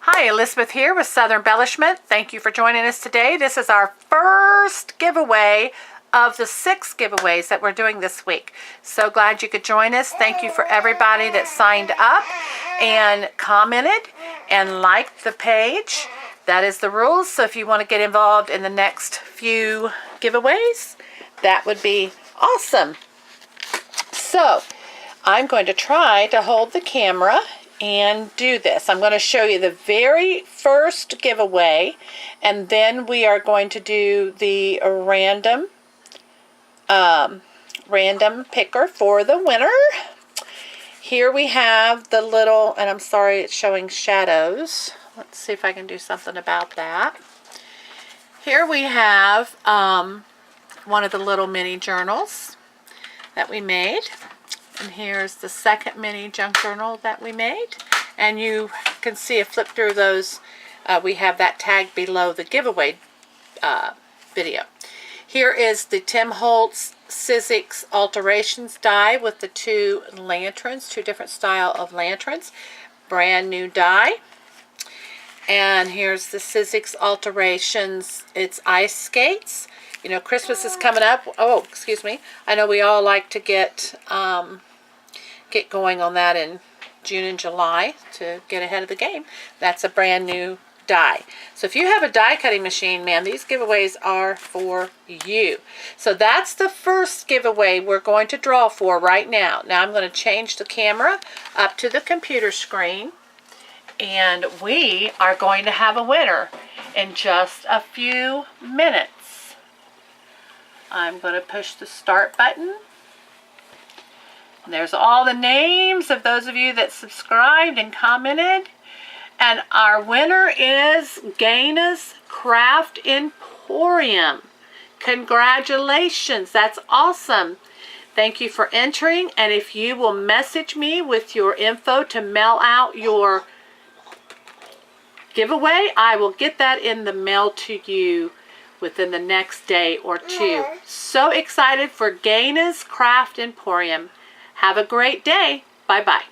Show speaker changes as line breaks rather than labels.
Hi, Elizabeth here with Southern Embellishment. Thank you for joining us today. This is our first giveaway of the 6 giveaways that we're doing this week. So glad you could join us. Thank you for everybody that signed up and commented and liked the page. That is the rules. So if you want to get involved in the next few giveaways, that would be awesome. So I'm going to try to hold the camera and do this. I'm going to show you the very first giveaway, and then we are going to do the random picker for the winner. Here we have the little, and I'm sorry it's showing shadows. Let's see if I can do something about that. Here we have one of the little mini journals that we made. And here's the second mini junk journal that we made. And you can see if flip through those, we have that tag below the giveaway video. Here is the Tim Holtz Sizzix Alterations die with the 2 lanterns, 2 different style of lanterns. Brand new die. And here's the Sizzix Alterations, it's ice skates. You know, Christmas is coming up. Oh, excuse me. I know we all like to get going on that in June and July to get ahead of the game. That's a brand new die. So if you have a die cutting machine, man, these giveaways are for you. So that's the first giveaway we're going to draw for right now. Now I'm going to change the camera up to the computer screen, and we are going to have a winner in just a few minutes. I'm going to push the start button. And there's all the names of those of you that subscribed and commented. And our winner is Gayna's Craft Emporium. Congratulations. That's awesome. Thank you for entering. And if you will message me with your info to mail out your giveaway, I will get that in the mail to you within the next day or 2. So excited for Gayna's Craft Emporium. Have a great day. Bye-bye.